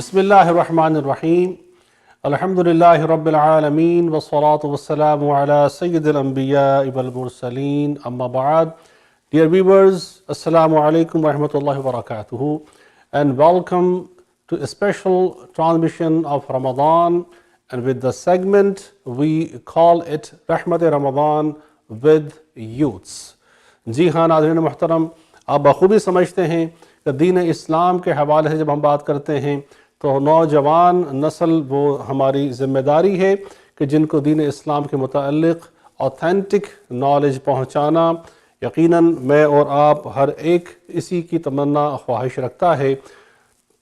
Bismillahir-Rahmanir-Rahim. Alhamdulillahi Rabbil Alameen. Wassalatu wassalamu ala Sayyidil Anbiya wal Mursaleen. Amma ba'ad. Dear viewers, Assalamu alaikum wa rahmatullahi wa barakatuhu. And welcome to a special transmission of Ramadan. And with the segment, we call it Rehmat-e-Ramzan with Youth. जी हाँ नाज़रीन मुहतरम, आप बखूबी समझते हैं कि दीन इस्लाम के हवाले से जब हम बात करते हैं तो नौजवान नस्ल वो हमारी ज़िम्मेदारी है कि जिनको दीन इस्लाम के मुताल्लिक़ ऑथेंटिक नॉलेज पहुँचाना। यकीनन मैं और आप हर एक इसी की तमन्ना ख्वाहिश रखता है।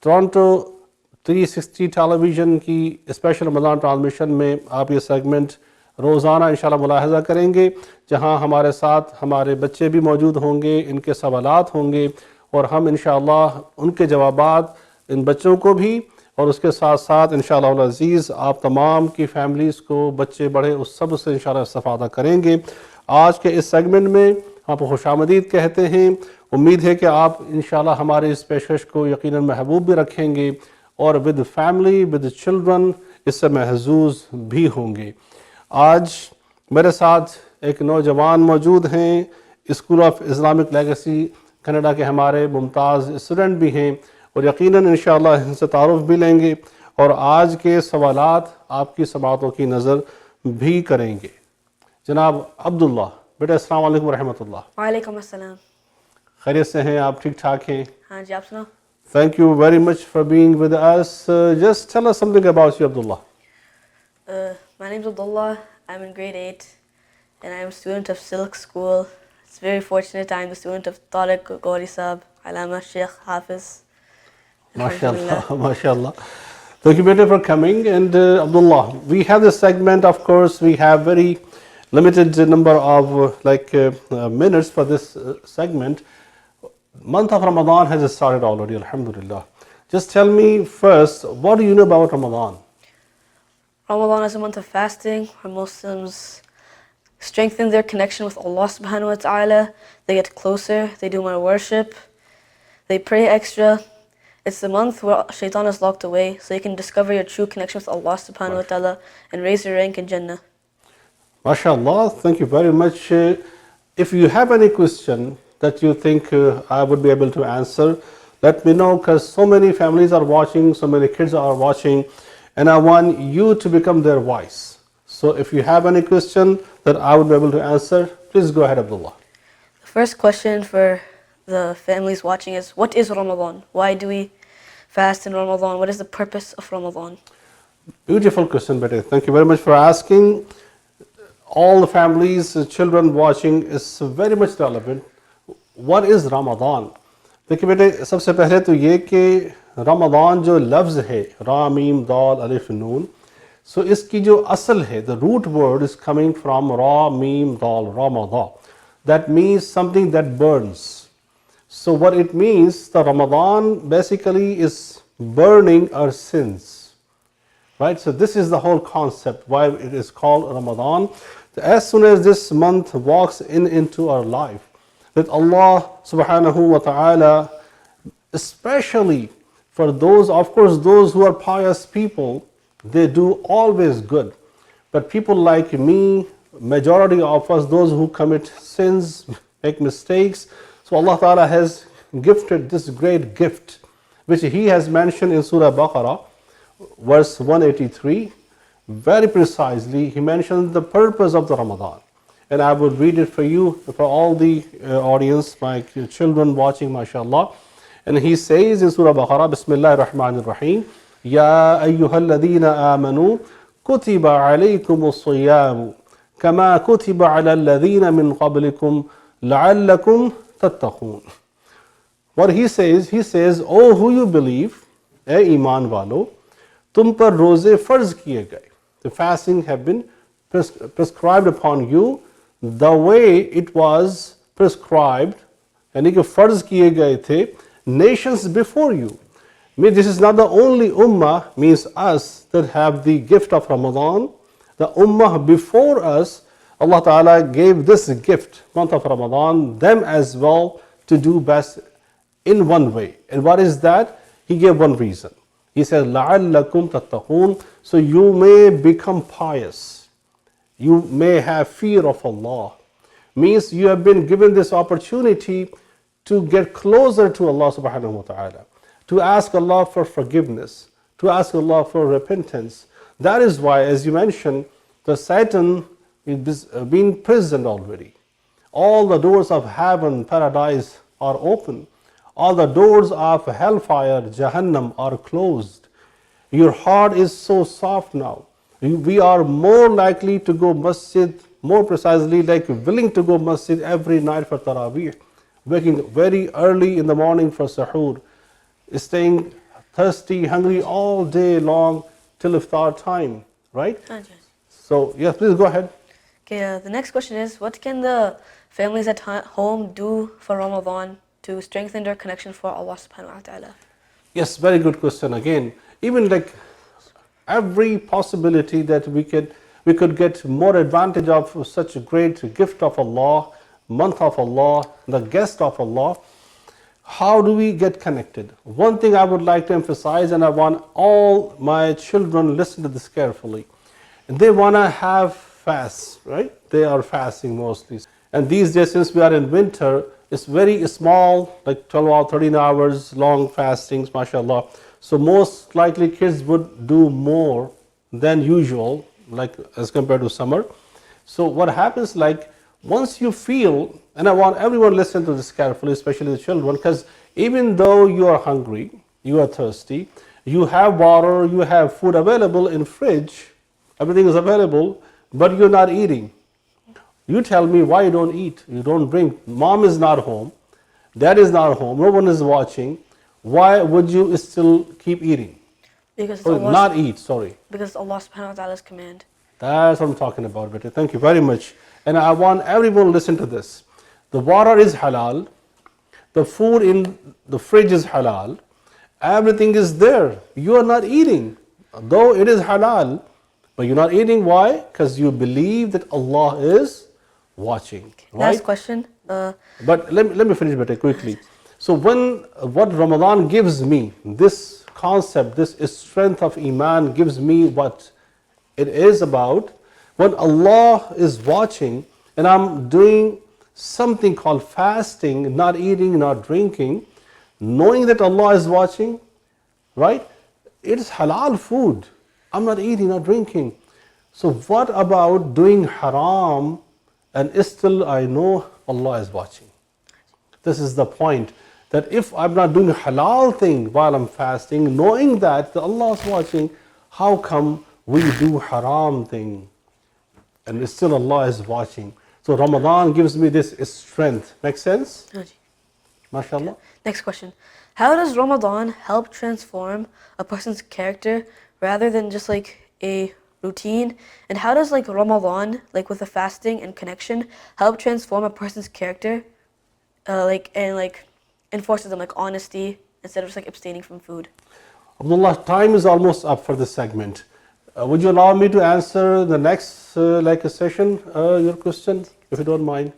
टोरंटो 360 टेलीविज़न की स्पेशल रमज़ान ट्रांसमिशन में आप ये सेगमेंट रोज़ाना इंशाल्लाह मुलाहज़ा करेंगे, जहां हमारे साथ हमारे बच्चे भी मौजूद होंगे, इनके सवालात होंगे और हम इंशाल्लाह उनके जवाबात इन बच्चों को भी और उसके साथ साथ इंशाल्लाह अज़ीज़ आप तमाम की फैमिलीज़ को, बच्चे बड़े, उस सब से इंशाल्लाह इस्तिफ़ादा करेंगे। आज के इस सेगमेंट में आपको खुशामदीद कहते हैं। उम्मीद है कि आप इंशाल्लाह हमारे इस पेशकश को यकीनन महबूब भी रखेंगे और विद फैमिली, विद चिल्ड्रन इससे महजूज़ भी होंगे। आज मेरे साथ एक नौजवान मौजूद हैं, school of Islamic legacy Canada के हमारे मुमताज़ स्टूडेंट भी हैं और यकीनन इंशाअल्लाह इनसे तारुफ भी लेंगे और आज के सवालात आपकी समातों की नज़र भी करेंगे। जनाब अब्दुल्ला, बेटा अस्सलाम वालेकुम रहमतुल्लाह। वालेकुम अस्सलाम। खैरियत से हैं आप? ठीक ठाक हैं? हाँ जी, आप सुनाओ। Thank you very much for being with us. Just tell us something about you, Abdullah. My name is Abdullah. I'm in grade 8 and I'm a student of Silk School. It's very fortunate I'm the student of Tariq, Ghori Sahab, Alama, Sheikh, Hafiz. MashaAllah, MashaAllah. Thank you, better for coming. And Abdullah, we have this segment, of course, we have very limited number of minutes for this segment. Month of Ramadan has started already, alhamdulillah. Just tell me first, what do you know about Ramadan? Ramadan is a month of fasting where Muslims strengthen their connection with Allah subhanahu wa ta'ala. They get closer, they do more worship, they pray extra. It's the month where shaitan is locked away so you can discover your true connection with Allah subhanahu wa ta'ala and raise your rank in Jannah. MashaAllah, thank you very much. If you have any question that you think I would be able to answer, let me know, because so many families are watching, so many kids are watching, and I want you to become their voice. So if you have any question that I would be able to answer, please go ahead, Abdullah. The first question for the families watching is, what is Ramadan? Why do we fast in Ramadan? What is the purpose of Ramadan? Beautiful question, Bete. Thank you very much for asking. All the families, children watching is very much relevant. What is Ramadan? देखिए बेटे, सबसे पहले तो ये कि रमज़ान जो लफ्ज़ है, रा मीम दाल अलिफ नून, सो इसकी जो असल है, the root word is coming from ra mim dal, Ramadan. That means something that burns. So what it means, the Ramadan basically is burning our sins. Right? So this is the whole concept, why it is called Ramadan. As soon as this month walks into our life, that Allah subhanahu wa ta'ala, especially for those, of course, those who are pious people, they do always good. But people like me, majority of us, those who commit sins, make mistakes, so Allah ta'ala has gifted this great gift, which He has mentioned in Surah Baqarah, verse 183. Very precisely, He mentions the purpose of the Ramadan. And I will read it for you, for all the audience, my children watching, mashallah. And He says in Surah Baqarah, Bismillahir Rahmanir Rahim, Ya ayyuhalladhina amanu, kutiba alaykumus siyamu, kama kutiba ala alladhina min qablikum, la'allakum tattaqun. What He says, oh who you believe, ए ईमान वालो, तुम पर रोजे फर्ज किए गए. The fasting have been prescribed upon you the way it was prescribed, यानी कि फर्ज किए गए थे nations before you. This is not the only ummah, means us, that have the gift of Ramadan. The ummah before us, Allah Ta'ala gave this gift, month of Ramadan, them as well to do best in one way. And what is that? He gave one reason. He says, لَعَلَّكُمْ تَتَّقُونَ, so you may become pious. You may have fear of Allah. Means you have been given this opportunity to get closer to Allah subhanahu wa ta'ala, to ask Allah for forgiveness, to ask Allah for repentance. That is why, as you mentioned, the Satan is being present already. All the doors of heaven, paradise are open. All the doors of hellfire, Jahannam, are closed. Your heart is so soft now. We are more likely to go masjid, more precisely like willing to go masjid every night for Taraweeh, waking very early in the morning for Sahur, staying thirsty, hungry all day long till iftar time, right? So, yes, please go ahead. Okay, the next question is, what can the families at home do for Ramadan to strengthen their connection for Allah subhanahu wa ta'ala? Yes, very good question again. Even like every possibility that we could get more advantage of such a great gift of Allah, month of Allah, the guest of Allah. How do we get connected? One thing I would like to emphasize, and I want all my children listen to this carefully. They want to have fasts, right? They are fasting mostly. And these days, since we are in winter, it's very small, like 12 or 13 hours long fastings, mashallah. So most likely kids would do more than usual, like as compared to summer. So what happens, like once you feel, and I want everyone to listen to this carefully, especially the children, because even though you are hungry, you are thirsty, you have water, you have food available in fridge, everything is available, but you're not eating. You tell me why you don't eat, you don't drink. Mom is not home, dad is not home, no one is watching. Why would you still keep eating? Because it's not eat, sorry. Because Allah subhanahu wa ta'ala's command. That's what I'm talking about, beta. Thank you very much. And I want everyone to listen to this. The water is halal, the food in the fridge is halal, everything is there. You are not eating, though it is halal, but you're not eating. Why? Because you believe that Allah is watching. Right? Last question. But let me finish better quickly. So what Ramadan gives me, this concept, this strength of Iman gives me what it is about. When Allah is watching and I'm doing something called fasting, not eating, not drinking, knowing that Allah is watching, right? It's halal food. I'm not eating, not drinking. So what about doing haram and still I know Allah is watching? This is the point. That if I'm not doing a halal thing while I'm fasting, knowing that Allah is watching, how come we do haram thing and still Allah is watching? So Ramadan gives me this strength. Make sense? MashaAllah. Okay. Next question. How does Ramadan help transform a person's character rather than just like a routine? And how does like Ramadan, like with the fasting and connection, help transform a person's character enforces them like honesty instead of just like abstaining from food? Abdullah, time is almost up for this segment. Would you allow me to answer the next session, your question, if you don't mind?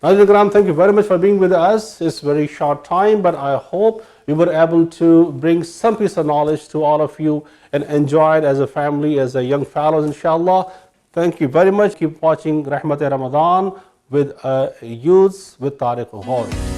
Nazir-e-Kiram, thank you very much for being with us. It's very short time, but I hope we were able to bring some piece of knowledge to all of you and enjoy it as a family, as a young fellows, inshallah. Thank you very much. Keep watching Rehmat-e-Ramzan with Youth with Tariq Ghori.